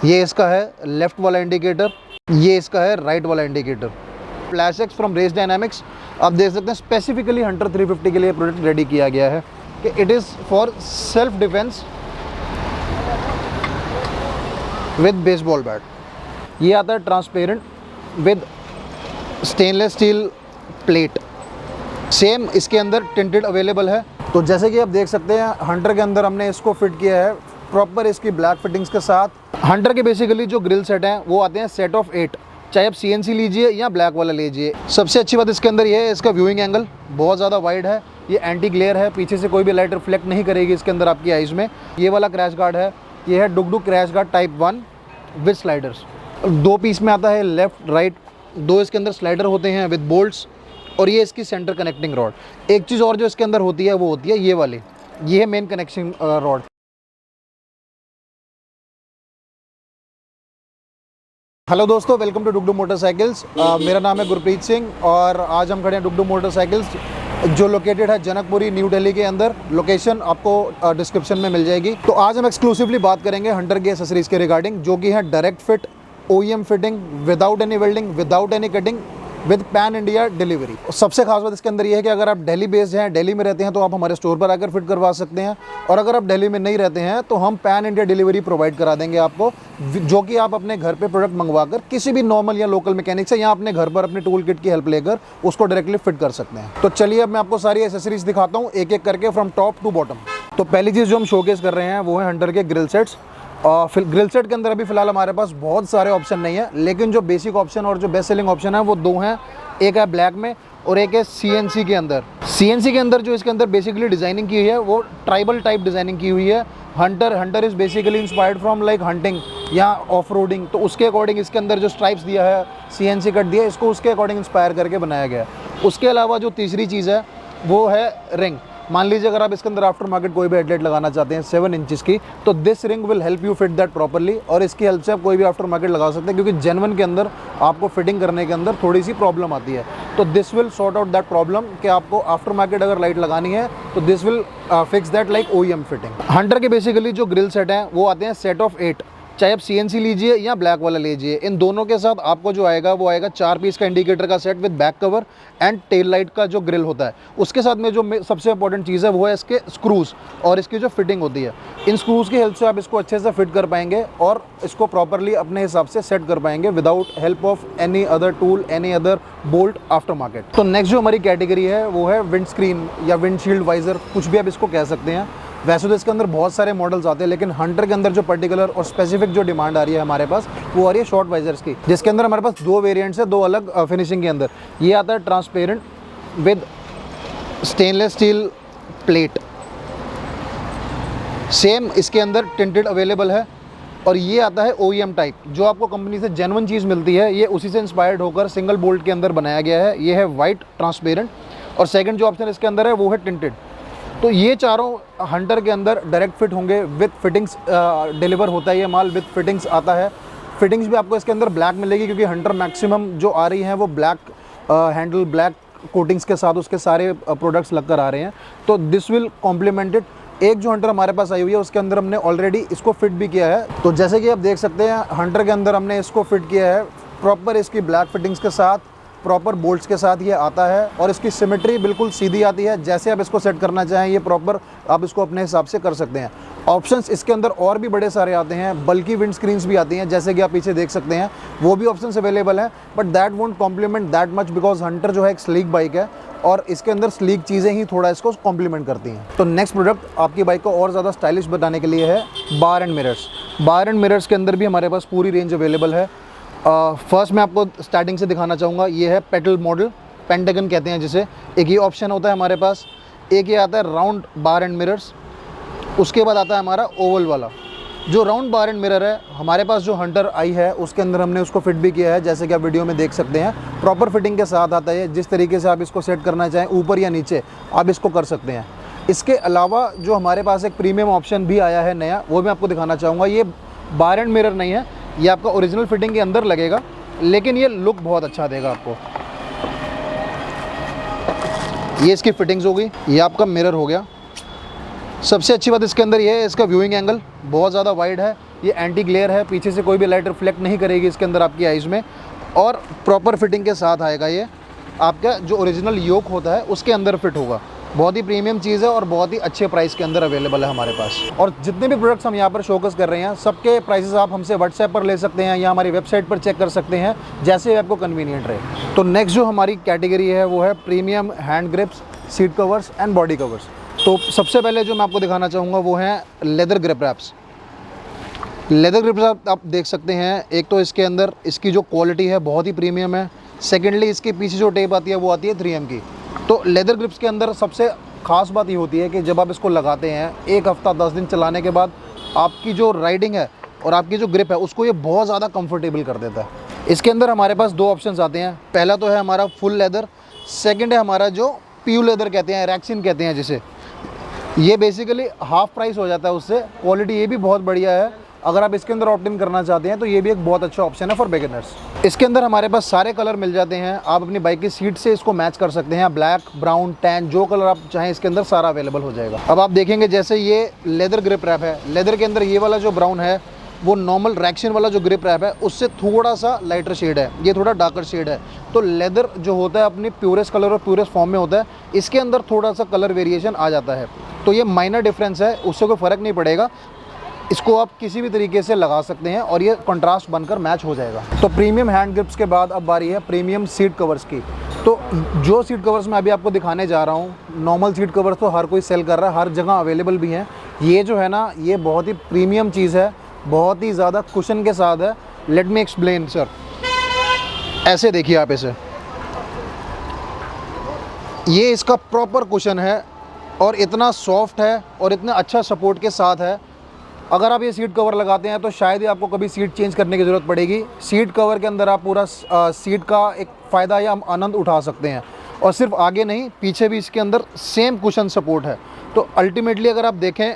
ये इसका है लेफ्ट वाला इंडिकेटर, ये इसका है राइट वाला indicator. Flash X from race dynamics, आप देख सकते हैं स्पेसिफिकली हंटर 350 के लिए प्रोडक्ट रेडी किया गया है कि it is for self defence with baseball bat. ये आता है transparent with stainless steel plate, same इसके अंदर टिंटेड अवेलेबल है। तो जैसे कि आप देख सकते हैं हंटर के अंदर हमने इसको फिट किया है प्रॉपर इसकी ब्लैक फिटिंग्स के साथ। हंटर के बेसिकली जो ग्रिल सेट हैं वो आते हैं सेट ऑफ 8, चाहे आप CNC लीजिए या ब्लैक वाला लीजिए। सबसे अच्छी बात इसके अंदर ये है, इसका व्यूइंग एंगल बहुत ज़्यादा वाइड है, ये एंटी ग्लेयर है, पीछे से कोई भी लाइट रिफ्लेक्ट नहीं करेगी इसके अंदर आपकी आइज़ में। ये वाला क्रैश गार्ड है, ये है Dugdug crash guard type 1 with sliders. 2 piece में आता है, लेफ्ट राइट 2 इसके अंदर स्लाइडर होते हैं विद बोल्ट्स, और ये इसकी सेंटर कनेक्टिंग रॉड। एक चीज़ और जो इसके अंदर होती है वो होती है ये वाली, ये है मेन कनेक्शन रॉड। हेलो दोस्तों, वेलकम टू डुगडुग मोटरसाइकिल्स। मेरा नाम है गुरप्रीत सिंह और आज हम खड़े हैं डुगडुग मोटरसाइकिल्स जो लोकेटेड है जनकपुरी न्यू दिल्ली के अंदर। लोकेशन आपको डिस्क्रिप्शन में मिल जाएगी। तो आज हम एक्सक्लूसिवली बात करेंगे हंटर के एसेसरीज के रिगार्डिंग, जो कि है direct fit OEM fitting without any welding, without any cutting, with pan India delivery. सबसे खास बात इसके अंदर ये है कि अगर आप दिल्ली बेस्ड हैं, दिल्ली में रहते हैं, तो आप हमारे स्टोर पर आकर फिट करवा सकते हैं, और अगर आप दिल्ली में नहीं रहते हैं तो हम पैन इंडिया डिलीवरी प्रोवाइड करा देंगे आपको, जो कि आप अपने घर पे प्रोडक्ट मंगवाकर किसी भी नॉर्मल या लोकल मैकेनिक से या अपने घर पर अपने टूल किट की हेल्प लेकर उसको डायरेक्टली फिट कर सकते हैं। तो चलिए अब मैं आपको सारी एसेसरीज दिखाता हूँ एक एक करके फ्रॉम टॉप टू बॉटम। तो पहली चीज़ जो हम शोकेस कर रहे हैं वो है हंटर के ग्रिल सेट्स। फिर ग्रिल सेट के अंदर अभी फिलहाल हमारे पास बहुत सारे ऑप्शन नहीं है, लेकिन जो बेसिक ऑप्शन और जो बेस्ट सेलिंग ऑप्शन है वो 2 हैं। एक है ब्लैक में और एक है CNC के अंदर। CNC के अंदर जो इसके अंदर बेसिकली डिज़ाइनिंग की हुई है वो ट्राइबल टाइप डिज़ाइनिंग की हुई है। Hunter is basically inspired from like hunting या ऑफ रोडिंग, तो उसके अकॉर्डिंग इसके अंदर जो स्ट्राइप्स दिया है, CNC कट दिया है, इसको उसके अकॉर्डिंग इंस्पायर करके बनाया गया है। उसके अलावा जो तीसरी चीज़ है वो है रिंग। मान लीजिए अगर आप इसके अंदर आफ्टर मार्केट कोई भी हेडलाइट लगाना चाहते हैं 7 इंचज़ की, तो this ring will help you fit that properly, और इसकी हेल्प से आप कोई भी आफ्टर मार्केट लगा सकते हैं, क्योंकि जेन्युइन के अंदर आपको फिटिंग करने के अंदर थोड़ी सी प्रॉब्लम आती है। तो this will sort out that problem कि आपको आफ्टर मार्केट अगर लाइट लगानी है तो this will fix that like OEM fitting. Hunter के बेसिकली जो ग्रिल सेट हैं वो आते हैं सेट ऑफ 8, चाहे आप CNC लीजिए या ब्लैक वाला लीजिए। इन दोनों के साथ आपको जो आएगा वो आएगा 4 पीस का इंडिकेटर का set with back cover and tail light का जो ग्रिल होता है। उसके साथ में जो सबसे इंपॉर्टेंट चीज़ है वो है इसके स्क्रूज और इसकी जो फिटिंग होती है। इन स्क्रूज़ की हेल्प से आप इसको अच्छे से फिट कर पाएंगे और इसको प्रॉपरली अपने हिसाब से सेट कर पाएंगे without help of any other tool, any other bolt after market. तो नेक्स्ट जो हमारी कैटेगरी है वो है विंड स्क्रीन या विंडशील्ड वाइजर, कुछ भी आप इसको कह सकते हैं। वैसे तो इसके अंदर बहुत सारे मॉडल्स आते हैं, लेकिन हंटर के अंदर जो पर्टिकुलर और स्पेसिफिक जो डिमांड आ रही है हमारे पास वो आ रही है शॉर्ट वाइजर्स की, जिसके अंदर हमारे पास 2 वेरिएंट्स है, 2 अलग फिनिशिंग के अंदर। ये आता है transparent with stainless steel plate, same इसके अंदर टिंटेड अवेलेबल है, और ये आता है OEM टाइप, जो आपको कंपनी से जेन्युइन चीज़ मिलती है, ये उसी से इंस्पायर्ड होकर सिंगल बोल्ट के अंदर बनाया गया है। ये है वाइट ट्रांसपेरेंट, और सेकंड जो ऑप्शन इसके अंदर है वो है टिंटेड। तो ये चारों हंटर के अंदर डायरेक्ट फिट होंगे विद फिटिंग्स, डिलीवर होता है ये माल विद फिटिंग्स आता है। फिटिंग्स भी आपको इसके अंदर ब्लैक मिलेगी, क्योंकि हंटर मैक्सिमम जो आ रही हैं वो ब्लैक हैंडल, ब्लैक कोटिंग्स के साथ उसके सारे प्रोडक्ट्स लग कर आ रहे हैं। तो दिस विल कॉम्प्लीमेंटेड। एक जो हंटर हमारे पास आई हुई है उसके अंदर हमने ऑलरेडी इसको फिट भी किया है। तो जैसे कि आप देख सकते हैं हंटर के अंदर हमने इसको फिट किया है प्रॉपर इसकी ब्लैक फिटिंग्स के साथ, प्रॉपर बोल्ट्स के साथ ये आता है, और इसकी सिमेट्री बिल्कुल सीधी आती है। जैसे आप इसको सेट करना चाहें ये प्रॉपर आप इसको अपने हिसाब से कर सकते हैं। ऑप्शंस इसके अंदर और भी बड़े सारे आते हैं, बल्कि विंड स्क्रीन्स भी आती हैं, जैसे कि आप पीछे देख सकते हैं, वो भी ऑप्शंस अवेलेबल हैं, but that won't complement that much, because hunter जो है एक स्लीक बाइक है और इसके अंदर स्लीक चीज़ें ही थोड़ा इसको कॉम्प्लीमेंट करती हैं। तो नेक्स्ट प्रोडक्ट आपकी बाइक को और ज़्यादा स्टाइलिश बनाने के लिए है bar end mirrors. Bar end mirrors के अंदर भी हमारे पास पूरी रेंज अवेलेबल है। फर्स्ट मैं आपको स्टार्टिंग से दिखाना चाहूँगा, ये है पेटल मॉडल, पेंटागन कहते हैं जिसे। एक ये ऑप्शन होता है हमारे पास, एक ये आता है राउंड बार एंड मिरर्स, उसके बाद आता है हमारा ओवल वाला। जो राउंड बार एंड मिरर है हमारे पास जो हंटर आई है उसके अंदर हमने उसको फिट भी किया है, जैसे कि आप वीडियो में देख सकते हैं। प्रॉपर फिटिंग के साथ आता है, जिस तरीके से आप इसको सेट करना चाहें ऊपर या नीचे आप इसको कर सकते हैं। इसके अलावा जो हमारे पास एक प्रीमियम ऑप्शन भी आया है नया, वो मैं आपको दिखाना चाहूँगा। ये बार एंड मिरर नहीं है, ये आपका ओरिजिनल फिटिंग के अंदर लगेगा, लेकिन ये लुक बहुत अच्छा देगा आपको। ये इसकी फिटिंग्स हो गई, ये आपका मिरर हो गया। सबसे अच्छी बात इसके अंदर ये है, इसका व्यूइंग एंगल बहुत ज़्यादा वाइड है, ये एंटी ग्लेयर है, पीछे से कोई भी लाइट रिफ्लेक्ट नहीं करेगी इसके अंदर आपकी आइज़ में, और प्रॉपर फिटिंग के साथ आएगा। ये आपका जो ओरिजिनल योक होता है उसके अंदर फिट होगा। बहुत ही प्रीमियम चीज़ है और बहुत ही अच्छे प्राइस के अंदर अवेलेबल है हमारे पास। और जितने भी प्रोडक्ट्स हम यहाँ पर शोकेस कर रहे हैं सबके प्राइसेस आप हमसे व्हाट्सएप पर ले सकते हैं या हमारी वेबसाइट पर चेक कर सकते हैं, जैसे आपको कन्वीनियंट रहे। तो नेक्स्ट जो हमारी कैटेगरी है वो है premium hand grips, seat covers and body covers. तो सबसे पहले जो मैं आपको दिखाना चाहूँगा वो है leather grip wraps. Leather grips आप देख सकते हैं, एक तो इसके अंदर इसकी जो क्वालिटी है बहुत ही प्रीमियम है। सेकेंडली इसके पीछे जो टेप आती है वो आती है 3M की। तो लेदर ग्रिप्स के अंदर सबसे ख़ास बात ये होती है कि जब आप इसको लगाते हैं 1 हफ्ता 10 दिन चलाने के बाद आपकी जो राइडिंग है और आपकी जो ग्रिप है उसको ये बहुत ज़्यादा कंफर्टेबल कर देता है। इसके अंदर हमारे पास 2 ऑप्शंस आते हैं। पहला तो है हमारा फुल लेदर, सेकंड है हमारा जो प्यू लेदर कहते हैं, रैक्सिन कहते हैं जिसे। ये बेसिकली हाफ प्राइस हो जाता है उससे। क्वालिटी ये भी बहुत बढ़िया है। अगर आप इसके अंदर ऑप्ट इन करना चाहते हैं तो ये भी एक बहुत अच्छा ऑप्शन है फॉर बिगिनर्स। इसके अंदर हमारे पास सारे कलर मिल जाते हैं। आप अपनी बाइक की सीट से इसको मैच कर सकते हैं। ब्लैक, ब्राउन, टैन, जो कलर आप चाहें इसके अंदर सारा अवेलेबल हो जाएगा। अब आप देखेंगे जैसे ये लेदर ग्रिप रैप है, लेदर के अंदर ये वाला जो ब्राउन है वो नॉर्मल रैक्सिन वाला जो ग्रिप रैप है उससे थोड़ा सा लाइटर शेड है, ये थोड़ा डार्कर शेड है। तो लेदर जो होता है अपनी प्योरेस्ट कलर और प्योरेस्ट फॉर्म में होता है, इसके अंदर थोड़ा सा कलर वेरिएशन आ जाता है। तो ये माइनर डिफरेंस है, उससे कोई फ़र्क नहीं पड़ेगा। इसको आप किसी भी तरीके से लगा सकते हैं और ये कंट्रास्ट बनकर मैच हो जाएगा। तो प्रीमियम हैंड ग्रिप्स के बाद अब बारी है प्रीमियम सीट कवर्स की। तो जो सीट कवर्स मैं अभी आपको दिखाने जा रहा हूँ, नॉर्मल सीट कवर्स तो हर कोई सेल कर रहा है, हर जगह अवेलेबल भी हैं। ये जो है ना, ये बहुत ही प्रीमियम चीज़ है, बहुत ही ज़्यादा कुशन के साथ है। Let me explain sir. ऐसे देखिए आप इसे, ये इसका प्रॉपर कुशन है और इतना सॉफ्ट है और इतना अच्छा सपोर्ट के साथ है। अगर आप ये सीट कवर लगाते हैं तो शायद ही आपको कभी सीट चेंज करने की ज़रूरत पड़ेगी। सीट कवर के अंदर आप पूरा सीट का एक फ़ायदा या आनंद उठा सकते हैं। और सिर्फ आगे नहीं, पीछे भी इसके अंदर सेम कुशन सपोर्ट है। तो अल्टीमेटली अगर आप देखें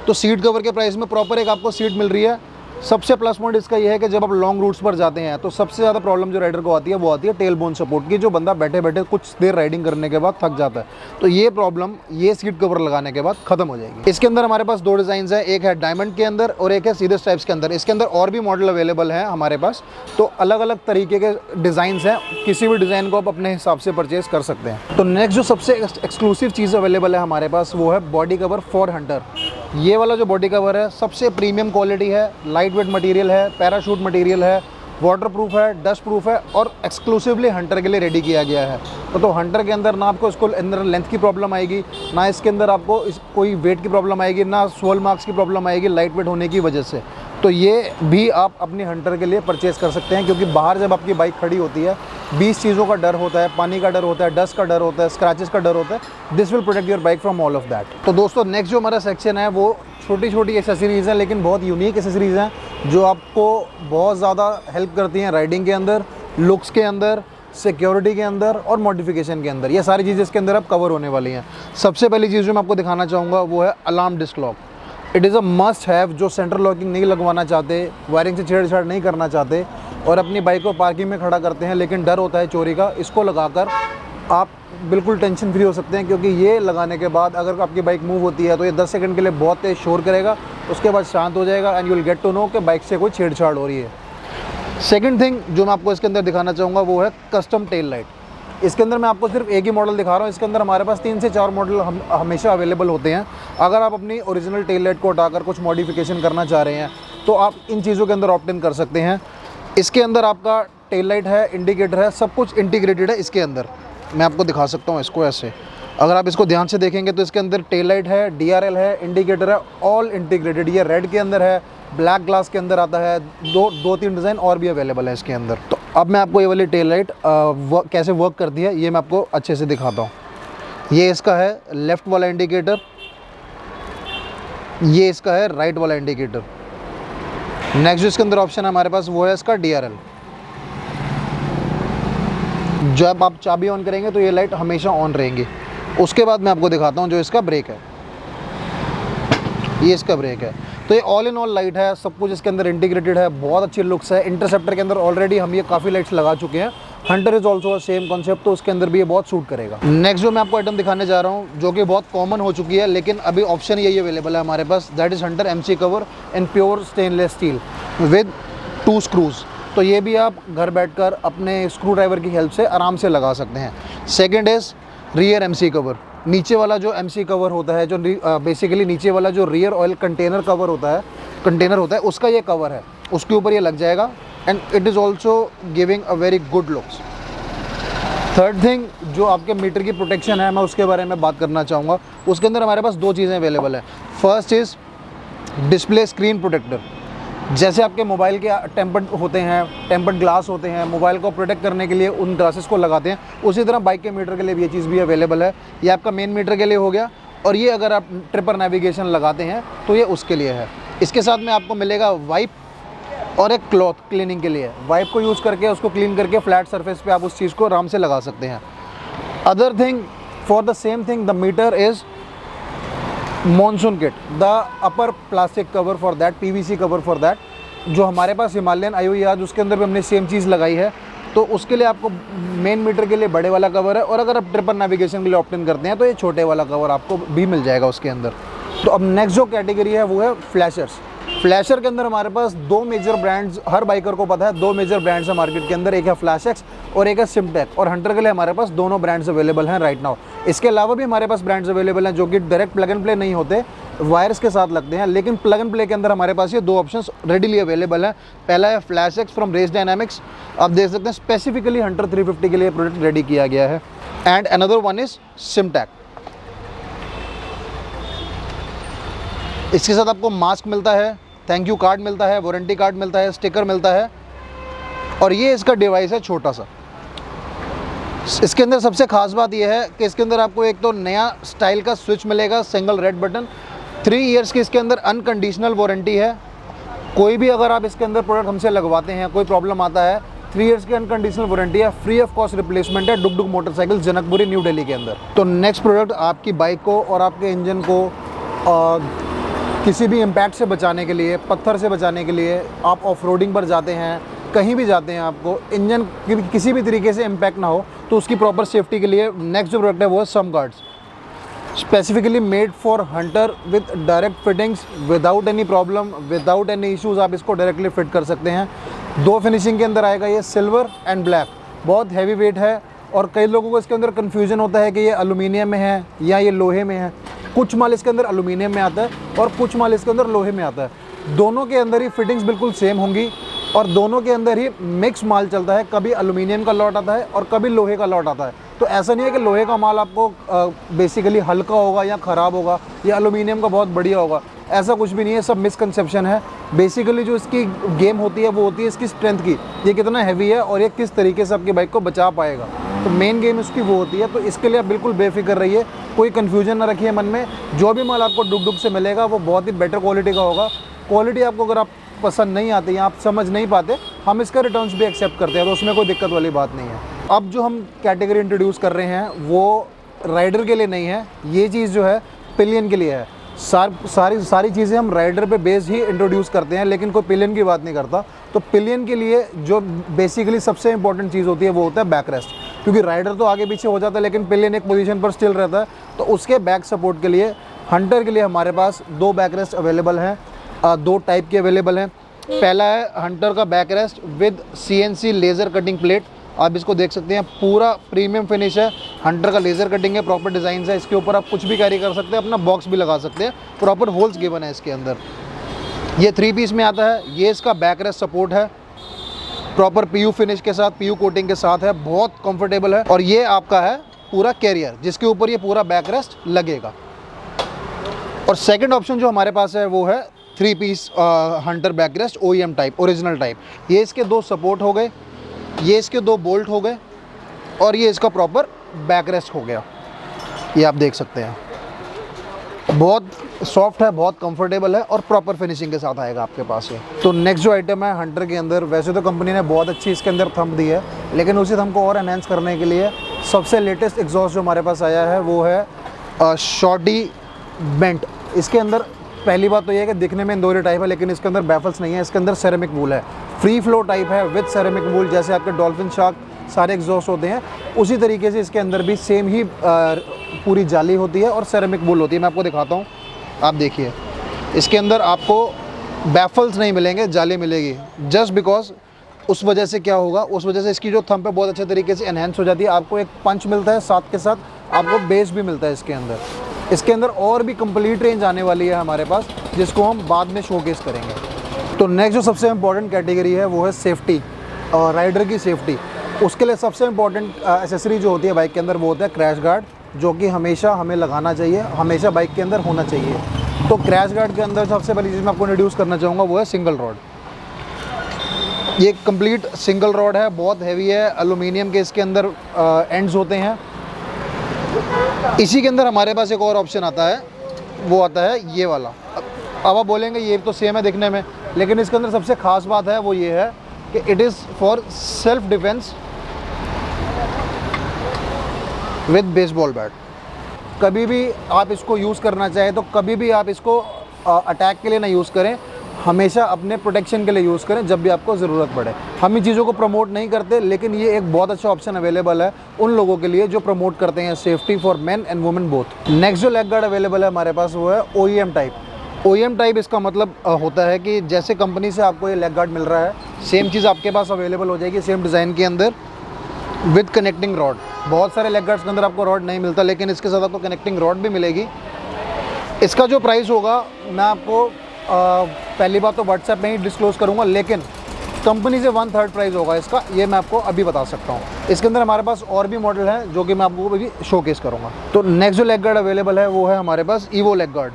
तो सीट कवर के प्राइस में प्रॉपर एक आपको सीट मिल रही है। सबसे प्लस पॉइंट इसका ये है कि जब आप लॉन्ग रूट्स पर जाते हैं तो सबसे ज़्यादा प्रॉब्लम जो राइडर को आती है वो आती है टेल बोन सपोर्ट की, जो बंदा बैठे बैठे कुछ देर राइडिंग करने के बाद थक जाता है। तो ये प्रॉब्लम ये सीट कवर लगाने के बाद खत्म हो जाएगी। इसके अंदर हमारे पास 2 डिज़ाइन है, एक है डायमंड के अंदर और एक है सीधे स्ट्राइप्स के अंदर। इसके अंदर और भी मॉडल अवेलेबल हैं हमारे पास। तो अलग अलग तरीके के डिज़ाइंस हैं, किसी भी डिज़ाइन को आप अपने हिसाब से परचेज़ कर सकते हैं। तो नेक्स्ट जो सबसे एक्सक्लूसिव चीज़ अवेलेबल है हमारे पास वो है बॉडी कवर फॉर हंटर। ये वाला जो बॉडी कवर है सबसे प्रीमियम क्वालिटी है, लाइट वेट मटेरियल है, पैराशूट मटेरियल है, वाटरप्रूफ है, डस्ट प्रूफ है और एक्सक्लूसिवली हंटर के लिए रेडी किया गया है। तो हंटर के अंदर ना आपको इसको अंदर लेंथ की प्रॉब्लम आएगी, ना इसके अंदर आपको कोई वेट की प्रॉब्लम आएगी, ना सोल मार्क्स की प्रॉब्लम आएगी लाइट वेट होने की वजह से। तो ये भी आप अपनी हंटर के लिए परचेज़ कर सकते हैं, क्योंकि बाहर जब आपकी बाइक खड़ी होती है 20 चीज़ों का डर होता है, पानी का डर होता है, डस्ट का डर होता है, स्क्रैचेस का डर होता है। This will protect your bike from all of that. तो दोस्तों नेक्स्ट जो हमारा सेक्शन है वो छोटी छोटी एसेसरीज़ हैं, लेकिन बहुत यूनिक एसेसरीज़ हैं जो आपको बहुत ज़्यादा हेल्प करती हैं राइडिंग के अंदर, लुक्स के अंदर, सिक्योरिटी के अंदर और मॉडिफिकेशन के अंदर। ये सारी चीज़ें इसके अंदर अब कवर होने वाली हैं। सबसे पहली चीज़ जो मैं आपको दिखाना चाहूँगा वो है alarm disc lock. It is a must have. जो सेंटर लॉकिंग नहीं लगवाना चाहते, वायरिंग से छेड़छाड़ नहीं करना चाहते और अपनी बाइक को पार्किंग में खड़ा करते हैं लेकिन डर होता है चोरी का, इसको लगाकर आप बिल्कुल टेंशन फ्री हो सकते हैं। क्योंकि ये लगाने के बाद अगर आपकी बाइक मूव होती है तो ये 10 सेकंड के लिए बहुत तेज़ शोर करेगा, उसके बाद शांत हो जाएगा and you will get to know कि बाइक से कोई छेड़छाड़ हो रही है। सेकंड थिंग जो मैं आपको इसके अंदर दिखाना चाहूँगा वो है कस्टम टेल लाइट। इसके अंदर मैं आपको सिर्फ एक ही मॉडल दिखा रहा हूँ। इसके अंदर हमारे पास 3 से 4 मॉडल हमेशा अवेलेबल होते हैं। अगर आप अपनी ओरिजिनल टेल लाइट को हटाकर कुछ मॉडिफिकेशन करना चाह रहे हैं तो आप इन चीज़ों के अंदर ऑप्ट इन कर सकते हैं। इसके अंदर आपका टेल लाइट है, इंडिकेटर है, सब कुछ इंटीग्रेटेड है इसके अंदर। मैं आपको दिखा सकता हूँ इसको ऐसे। अगर आप इसको ध्यान से देखेंगे तो इसके अंदर टेल लाइट है, DRL है, इंडिकेटर है, ऑल इंटीग्रेटेड। ये रेड के अंदर है, ब्लैक ग्लास के अंदर आता है, 2-3 डिज़ाइन और भी अवेलेबल है इसके अंदर। तो अब मैं आपको ये वाली टेल लाइट कैसे वर्क करती है ये मैं आपको अच्छे से दिखाता हूँ। ये इसका है लेफ़्ट वाला इंडिकेटर, ये इसका है राइट वाला इंडिकेटर। नेक्स्ट जो इसके अंदर ऑप्शन है हमारे पास वो है इसका DRL। जब आप चाबी ऑन करेंगे तो ये लाइट हमेशा ऑन रहेंगी। उसके बाद मैं आपको दिखाता हूँ जो इसका ब्रेक है, ये इसका ब्रेक है। तो ये ऑल इन ऑल लाइट है, सब कुछ इसके अंदर इंटीग्रेटेड है, बहुत अच्छी लुक्स है। इंटरसेप्टर के अंदर ऑलरेडी हम ये काफ़ी लाइट्स लगा चुके हैं Hunter is also same concept, तो उसके अंदर भी ये बहुत सूट करेगा। नेक्स्ट जो मैं आपको आइटम दिखाने जा रहा हूँ जो कि बहुत कॉमन हो चुकी है, लेकिन अभी ऑप्शन यही अवेलेबल है हमारे पास, that is Hunter MC cover in pure stainless steel with 2 screws. तो ये भी आप घर बैठकर अपने स्क्रू ड्राइवर की हेल्प से आराम से लगा सकते हैं। Second is rear MC cover. नीचे वाला जो MC कवर होता है, जो बेसिकली नीचे वाला जो रियर ऑयल कंटेनर कवर होता है उसका ये कवर है, उसके ऊपर ये लग जाएगा and it is also giving a very good looks. Third thing जो आपके मीटर की प्रोटेक्शन है, मैं उसके बारे में बात करना चाहूँगा। उसके अंदर हमारे पास 2 चीज़ें अवेलेबल है। First is display screen protector. जैसे आपके मोबाइल के टेम्पर्ड होते हैं, टेम्पर्ड ग्लास होते हैं, मोबाइल को प्रोटेक्ट करने के लिए उन ग्लासेस को लगाते हैं, उसी तरह बाइक के मीटर के लिए भी ये चीज़ भी अवेलेबल है। ये आपका मेन मीटर के लिए हो गया, और ये अगर आप ट्रिपर नेविगेशन लगाते हैं तो ये उसके लिए है। इसके साथ में आपको मिलेगा वाइप और एक क्लॉथ क्लीनिंग के लिए। वाइप को यूज़ करके उसको क्लीन करके फ्लैट सरफेस पे आप उस चीज़ को आराम से लगा सकते हैं। Other thing for the same thing the meter is monsoon kit, the upper plastic cover for that, PVC cover for that. जो हमारे पास हिमालयन आई हुई है आज, उसके अंदर भी हमने सेम चीज़ लगाई है। तो उसके लिए आपको मेन मीटर के लिए बड़े वाला कवर है, और अगर आप ट्रिपर नेविगेशन के लिए ऑप्ट इन करते हैं तो ये छोटे वाला कवर आपको भी मिल जाएगा उसके अंदर। तो अब नेक्स्ट जो कैटेगरी है वो है फ्लैशर्स। फ्लैशर के अंदर हमारे पास 2 मेजर ब्रांड्स, हर बाइकर को पता है 2 मेजर ब्रांड्स है मार्केट के अंदर, एक है फ्लैशेक्स और एक है सिमटेक। और हंटर के लिए हमारे पास दोनों ब्रांड्स अवेलेबल हैं राइट नाउ। इसके अलावा भी हमारे पास ब्रांड्स अवेलेबल हैं जो कि डायरेक्ट प्लग एंड प्ले नहीं होते, वायर्स के साथ लगते हैं, लेकिन प्लग एंड प्ले के अंदर हमारे पास ये 2 ऑप्शंस रेडीली अवेलेबल हैं। पहला है फ्लैशेक्स फ्रॉम रेस डायनामिक्स, आप देख सकते हैं स्पेसिफिकली हंटर 350 के लिए प्रोडक्ट रेडी किया गया है। And another one is सिमटेक। इसके साथ आपको मास्क मिलता है, थैंक यू कार्ड मिलता है, वारंटी कार्ड मिलता है, स्टिकर मिलता है, और ये इसका डिवाइस है छोटा सा। इसके अंदर सबसे खास बात यह है कि इसके अंदर आपको एक तो नया स्टाइल का स्विच मिलेगा, सिंगल रेड बटन। 3 इयर्स की इसके अंदर अनकंडीशनल वारंटी है। कोई भी अगर आप इसके अंदर प्रोडक्ट हमसे लगवाते हैं, कोई प्रॉब्लम आता है, 3 इयर्स की अनकंडीशनल वारंटी है, फ्री ऑफ कॉस्ट रिप्लेसमेंट है। डुग डुग मोटरसाइकिल, जनकपुरी, न्यू दिल्ली के अंदर। तो नेक्स्ट प्रोडक्ट आपकी बाइक को और आपके इंजन को किसी भी इम्पैक्ट से बचाने के लिए, पत्थर से बचाने के लिए, आप ऑफ रोडिंग पर जाते हैं, कहीं भी जाते हैं, आपको इंजन की किसी भी तरीके से इम्पैक्ट ना हो, तो उसकी प्रॉपर सेफ्टी के लिए नेक्स्ट जो प्रोडक्ट है वो है some guards, specifically made for Hunter with direct fittings, without any problem, without any issues आप इसको डायरेक्टली फिट कर सकते हैं। 2 फिनिशिंग के अंदर आएगा ये, सिल्वर एंड ब्लैक। बहुत हैवी वेट है, और कई लोगों को इसके अंदर कन्फ्यूजन होता है कि ये एल्यूमिनियम में है या ये लोहे में है। कुछ माल इसके अंदर एल्यूमिनियम में आता है और कुछ माल इसके अंदर लोहे में आता है। दोनों के अंदर ही फिटिंग्स बिल्कुल सेम होंगी, और दोनों के अंदर ही मिक्स माल चलता है। कभी एल्यूमिनियम का लॉट आता है और कभी लोहे का लॉट आता है। तो ऐसा नहीं है कि लोहे का माल आपको बेसिकली हल्का होगा या ख़राब होगा, या एल्यूमिनियम का बहुत बढ़िया होगा, ऐसा कुछ भी नहीं है। सब मिसकंसेप्शन है। बेसिकली जो इसकी गेम होती है वो होती है इसकी स्ट्रेंथ की, ये कितना हैवी है और ये किस तरीके से आपकी बाइक को बचा पाएगा। तो मेन गेम इसकी वो होती है। तो इसके लिए आप बिल्कुल बेफिक्र रहिए, कोई कन्फ्यूजन ना रखिए मन में। जो भी माल आपको डुग डुग से मिलेगा वो बहुत ही बेटर क्वालिटी का होगा। क्वालिटी आपको अगर आप पसंद नहीं आती या आप समझ नहीं पाते, हम इसका रिटर्न्स भी एक्सेप्ट करते हैं, तो उसमें कोई दिक्कत वाली बात नहीं है। अब जो हम कैटेगरी इंट्रोड्यूस कर रहे हैं वो राइडर के लिए नहीं है, ये चीज़ जो है पिलियन के लिए है। सारी चीज़ें हम राइडर पे बेस ही इंट्रोड्यूस करते हैं, लेकिन कोई पिलियन की बात नहीं करता। तो पिलियन के लिए जो बेसिकली सबसे इंपॉर्टेंट चीज़ होती है वो होता है बैक रेस्ट, क्योंकि राइडर तो आगे पीछे हो जाता है लेकिन पिलियन एक पोजीशन पर स्टिल रहता है। तो उसके बैक सपोर्ट के लिए हंटर के लिए हमारे पास 2 बैक रेस्ट अवेलेबल हैं, 2 टाइप के अवेलेबल हैं। पहला है हंटर का back rest with CNC laser cutting plate. आप इसको देख सकते हैं, पूरा प्रीमियम फिनिश है, हंटर का लेज़र कटिंग है, प्रॉपर डिज़ाइन है। इसके ऊपर आप कुछ भी कैरी कर सकते हैं, अपना बॉक्स भी लगा सकते हैं, प्रॉपर होल्स गिवन है इसके अंदर। ये 3 पीस में आता है। ये इसका बैक रेस्ट सपोर्ट है, प्रॉपर PU फिनिश के साथ, PU कोटिंग के साथ है, बहुत कंफर्टेबल है। और ये आपका है पूरा कैरियर, जिसके ऊपर ये पूरा बैक रेस्ट लगेगा। और सेकंड ऑप्शन जो हमारे पास है वो है 3 piece hunter back rest OEM type, original type. ये इसके 2 सपोर्ट हो गए, ये इसके 2 बोल्ट हो गए, और ये इसका प्रॉपर बैक रेस्ट हो गया। ये आप देख सकते हैं, बहुत सॉफ्ट है, बहुत कंफर्टेबल है, और प्रॉपर फिनिशिंग के साथ आएगा आपके पास ये। तो नेक्स्ट जो आइटम है हंटर के अंदर, वैसे तो कंपनी ने बहुत अच्छी इसके अंदर थंब दी है, लेकिन उसी थंब को और एनहेंस करने के लिए सबसे लेटेस्ट एग्जॉस्ट जो हमारे पास आया है वो है शॉर्टी बेंट। इसके अंदर पहली बात तो ये है कि दिखने में इंदौरी टाइप है, लेकिन इसके अंदर बैफल्स नहीं है, इसके अंदर सेरेमिक वूल है, फ्री फ्लो टाइप है विद सेरेमिक वूल। जैसे आपके डॉल्फिन शार्क सारे एग्जॉस्ट होते हैं, उसी तरीके से इसके अंदर भी सेम ही पूरी जाली होती है और सेरेमिक वूल होती है। मैं आपको दिखाता हूँ, आप देखिए इसके अंदर आपको बैफल्स नहीं मिलेंगे, जाली मिलेगी। जस्ट बिकॉज उस वजह से क्या होगा, उस वजह से इसकी जो थंब है बहुत अच्छे तरीके से एनहेंस हो जाती है। आपको एक पंच मिलता है, साथ के साथ आपको बेस भी मिलता है इसके अंदर। इसके अंदर और भी कंप्लीट रेंज आने वाली है हमारे पास, जिसको हम बाद में शोकेस करेंगे। तो नेक्स्ट जो सबसे इम्पॉर्टेंट कैटेगरी है वो है सेफ्टी और राइडर की सेफ्टी। उसके लिए सबसे इम्पॉर्टेंट एसेसरी जो होती है बाइक के अंदर वो होता है क्रैश गार्ड, जो कि हमेशा हमें लगाना चाहिए, हमेशा बाइक के अंदर होना चाहिए। तो क्रैश गार्ड के अंदर सबसे पहली चीज़ मैं आपको इंट्रोड्यूस करना चाहूँगा वो है सिंगल रॉड। ये कंप्लीट सिंगल रॉड है, बहुत हैवी है, एलुमिनियम के इसके अंदर एंड्स होते हैं। इसी के अंदर हमारे पास एक और ऑप्शन आता है, वो आता है ये वाला। अब आप बोलेंगे ये तो सेम है दिखने में, लेकिन इसके अंदर सबसे ख़ास बात है वो ये है कि it is for self defence with baseball bat. कभी भी आप इसको यूज़ करना चाहें तो कभी भी आप इसको अटैक के लिए ना यूज़ करें, हमेशा अपने प्रोटेक्शन के लिए यूज़ करें जब भी आपको ज़रूरत पड़े। हम इन चीज़ों को प्रमोट नहीं करते, लेकिन ये एक बहुत अच्छा ऑप्शन अवेलेबल है उन लोगों के लिए जो प्रमोट करते हैं safety for main and women both. Next जो लेग गार्ड अवेलेबल है हमारे पास वो है OEM टाइप। OEM टाइप इसका मतलब होता है कि जैसे कंपनी से आपको ये लेग गार्ड मिल रहा है, सेम चीज़ आपके पास अवेलेबल हो जाएगी, सेम डिज़ाइन के अंदर विद कनेक्टिंग रॉड। बहुत सारे लेग गार्ड्स के अंदर आपको रॉड नहीं मिलता, लेकिन इसके साथ आपको कनेक्टिंग रॉड भी मिलेगी। इसका जो प्राइस होगा मैं आपको पहली बात तो व्हाट्सएप में ही डिस्क्लोज़ करूंगा, लेकिन कंपनी से 1/3 प्राइस होगा इसका, ये मैं आपको अभी बता सकता हूँ। इसके अंदर हमारे पास और भी मॉडल हैं जो कि मैं आपको अभी शोकेस करूँगा। तो नेक्स्ट जो लेग गार्ड अवेलेबल है वो है हमारे पास ईवो लेग गार्ड।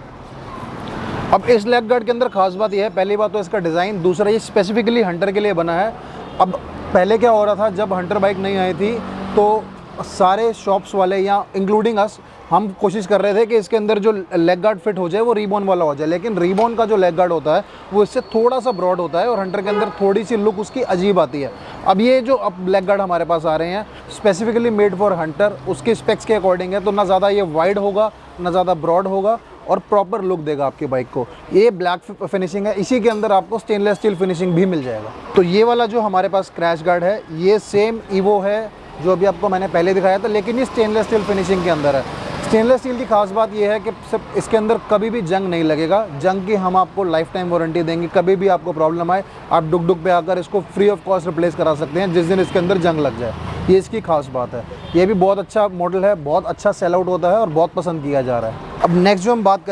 अब इस लेग गार्ड के अंदर खास बात यह है, पहली बात तो इसका डिज़ाइन, दूसरा ये स्पेसिफिकली हंटर के लिए बना है। अब पहले क्या हो रहा था, जब हंटर बाइक नहीं आई थी तो सारे शॉप्स वाले या इंक्लूडिंग अस, हम कोशिश कर रहे थे कि इसके अंदर जो लेग गार्ड फिट हो जाए वो रीबॉन वाला हो जाए, लेकिन रीबॉन का जो लेग गार्ड होता है वो इससे थोड़ा सा ब्रॉड होता है और हंटर के अंदर थोड़ी सी लुक उसकी अजीब आती है। अब ये जो अब लेग गार्ड हमारे पास आ रहे हैं स्पेसिफिकली मेड फॉर हंटर, उसके स्पेक्स के अकॉर्डिंग है, तो ना ज़्यादा ये वाइड होगा ना ज़्यादा ब्रॉड होगा और प्रॉपर लुक देगा आपकी बाइक को। ये ब्लैक फिनिशिंग है, इसी के अंदर आपको स्टेनलेस स्टील फिनिशिंग भी मिल जाएगा। तो ये वाला जो हमारे पास क्रैश गार्ड है ये सेम ईवो है जो अभी आपको मैंने पहले दिखाया था, लेकिन ये स्टेनलेस स्टील फिनिशिंग के अंदर है। स्टेनलेस स्टील की खास बात ये है कि सब इसके अंदर कभी भी जंग नहीं लगेगा। जंग की हम आपको लाइफ टाइम वारंटी देंगे, कभी भी आपको प्रॉब्लम आए आप डुक पे आकर इसको फ्री ऑफ कॉस्ट रिप्लेस करा सकते हैं जिस दिन इसके अंदर जंग लग जाए। ये इसकी खास बात है। ये भी बहुत अच्छा मॉडल है, बहुत अच्छा सेल आउट होता है और बहुत पसंद किया जा रहा है। अब नेक्स्ट जो हम बात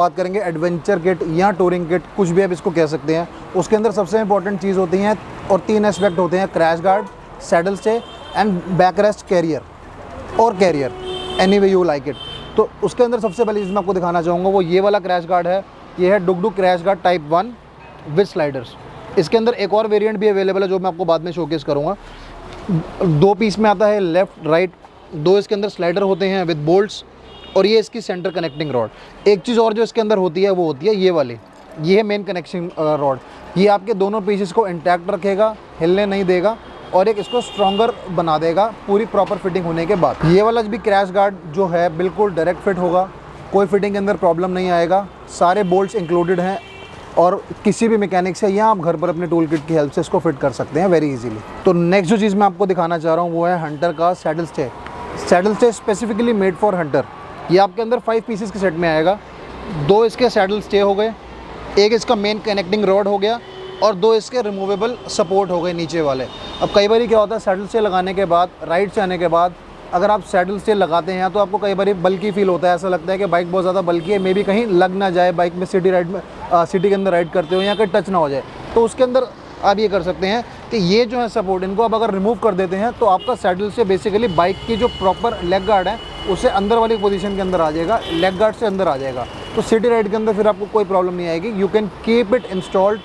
करेंगे एडवेंचर किट या टूरिंग किट, कुछ भी आप इसको कह सकते हैं। उसके अंदर सबसे इंपॉर्टेंट चीज़ होती हैं और 3 एस्पेक्ट होते हैं, crash guard, saddle stay and backrest carrier और carrier, any way you like it. तो उसके अंदर सबसे पहले चीज़ मैं आपको दिखाना चाहूँगा वो ये वाला क्रैश गार्ड है। ये है Dugdug crash guard type 1 with sliders. इसके अंदर एक और वेरिएंट भी अवेलेबल है जो मैं आपको बाद में शोकेस करूँगा। 2 पीस में आता है, लेफ़्ट राइट, 2 इसके अंदर स्लाइडर होते हैं विद बोल्ट्स और ये इसकी सेंटर कनेक्टिंग रॉड। एक चीज़ और जो इसके अंदर होती है वो होती है ये वाली, ये है मेन कनेक्शन रॉड। ये आपके दोनों पीसेस को इंटैक्ट रखेगा, हिलने नहीं देगा और एक इसको स्ट्रॉन्गर बना देगा पूरी प्रॉपर फिटिंग होने के बाद। ये वाला भी क्रैश गार्ड जो है बिल्कुल डायरेक्ट फिट होगा, कोई फिटिंग के अंदर प्रॉब्लम नहीं आएगा, सारे बोल्ट्स इंक्लूडेड हैं और किसी भी मैकेनिक से या आप घर पर अपने टूल किट की हेल्प से इसको फिट कर सकते हैं वेरी इजीली। तो नेक्स्ट जो चीज़ मैं आपको दिखाना चाह रहा हूँ वो है हंटर का saddle stay. Saddle stay specifically made for Hunter. ये आपके अंदर 5 पीसेस के सेट में आएगा। 2 इसके सैडल स्टे हो गए, एक इसका मेन कनेक्टिंग रॉड हो गया और 2 इसके रिमूवेबल सपोर्ट हो गए नीचे वाले। अब कई बार क्या होता है, सैडल स्टे लगाने के बाद, राइड से आने के बाद अगर आप सैडल स्टे लगाते हैं तो आपको कई बार बल्कि फील होता है, ऐसा लगता है कि बाइक बहुत ज़्यादा बल्कि है, मे भी कहीं लग ना जाए बाइक में, सिटी के अंदर राइड करते हो या कहीं टच ना हो जाए। तो उसके अंदर आप ये कर सकते हैं कि ये जो है सपोर्ट, इनको आप अगर रिमूव कर देते हैं तो आपका सैडल से बेसिकली बाइक की जो प्रॉपर लेग गार्ड है उससे अंदर वाली पोजीशन के अंदर आ जाएगा, लेग गार्ड से अंदर आ जाएगा। तो सिटी राइड के अंदर फिर आपको कोई प्रॉब्लम नहीं आएगी। You can keep it installed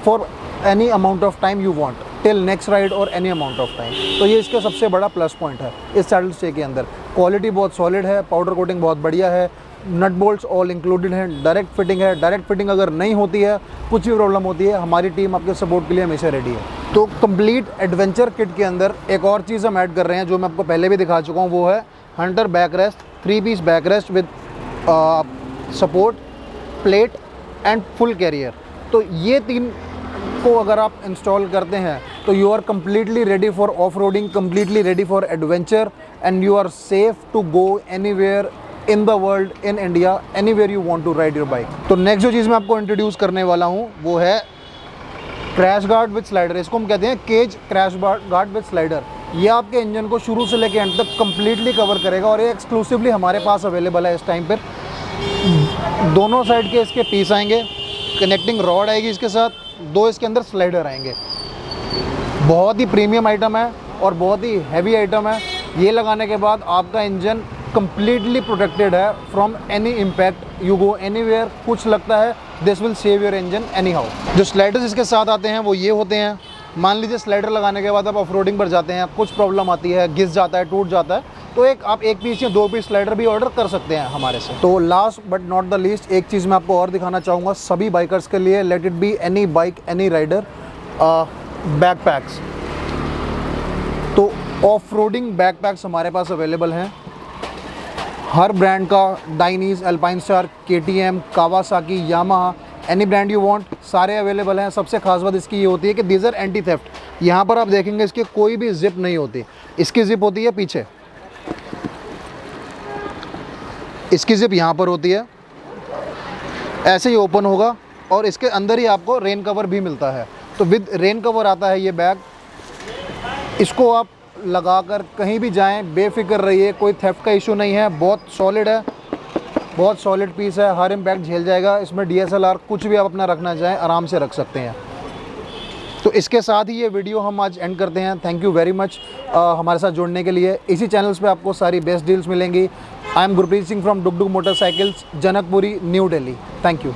for any amount of time you want, till next ride और एनी अमाउंट ऑफ टाइम। तो ये इसका सबसे बड़ा प्लस पॉइंट है इस सैडल स्टे के अंदर। क्वालिटी बहुत सॉलिड है, पाउडर कोटिंग बहुत बढ़िया है, नट बोल्ट्स ऑल इंक्लूडेड हैं, डायरेक्ट फिटिंग है। डायरेक्ट फिटिंग अगर नहीं होती है, कुछ भी प्रॉब्लम होती है, हमारी टीम आपके सपोर्ट के लिए हमेशा रेडी है। तो कंप्लीट एडवेंचर किट के अंदर एक और चीज़ हम ऐड कर रहे हैं जो मैं आपको पहले भी दिखा चुका हूँ, वो है hunter back rest, 3 piece back rest with support, plate and full carrier. तो ये 3 को अगर आप इंस्टॉल करते हैं तो you are completely ready for off roading, completely ready for adventure, and you are safe to go anywhere in the world, in India, anywhere you want to ride your bike. तो next जो चीज़ मैं आपको introduce करने वाला हूँ वो है क्रैश गार्ड विद स्लाइडर। इसको हम कहते हैं cage crash guard with slider. ये आपके इंजन को शुरू से लेकर एंड तक कम्प्लीटली कवर करेगा और ये एक्सक्लूसिवली हमारे पास अवेलेबल है इस टाइम पर। दोनों साइड के इसके पीस आएंगे, कनेक्टिंग रॉड आएगी इसके साथ, 2 इसके अंदर स्लाइडर आएंगे। बहुत ही प्रीमियम आइटम है और बहुत ही हैवी आइटम है। ये लगाने के बाद आपका इंजन कम्प्लीटली प्रोटेक्टेड है from any impact. You go anywhere, कुछ लगता है this will save your engine any how. जो स्लाइडर्स इसके साथ आते हैं वो ये होते हैं। मान लीजिए स्लाइडर लगाने के बाद आप ऑफ रोडिंग पर जाते हैं, कुछ प्रॉब्लम आती है, घिस जाता है, टूट जाता है, तो आप एक पीस या 2 पीस स्लाइडर भी ऑर्डर कर सकते हैं हमारे से। तो last but not the least एक चीज़ मैं आपको और दिखाना चाहूँगा सभी बाइकर्स के लिए, let it be any bike any rider, backpacks. तो ऑफ रोडिंग बैकपैक्स हमारे पास अवेलेबल हैं हर ब्रांड का, Dainese, Alpinestars, KTM, Kawasaki, Yamaha, any brand you want, सारे अवेलेबल हैं। सबसे खास बात इसकी ये होती है कि दीज आर एंटी थेफ्ट। यहाँ पर आप देखेंगे इसकी कोई भी जिप नहीं होती, इसकी जिप होती है पीछे, इसकी जिप यहाँ पर होती है, ऐसे ही ओपन होगा और इसके अंदर ही आपको रेन कवर भी मिलता है। तो विद रेन कवर आता है ये बैग। इसको आप लगाकर कहीं भी जाएं बेफिक्र रहिए, कोई थेफ्ट का इशू नहीं है। बहुत सॉलिड है, बहुत सॉलिड पीस है, हर इम्पैक्ट झेल जाएगा। इसमें DSLR कुछ भी आप अपना रखना चाहें आराम से रख सकते हैं। तो इसके साथ ही ये वीडियो हम आज एंड करते हैं। थैंक यू वेरी मच हमारे साथ जुड़ने के लिए। इसी चैनल्स पे आपको सारी बेस्ट डील्स मिलेंगी। I am Gurpreet Singh from Dugdug motorcycles, Janakpuri, New Delhi. Thank you.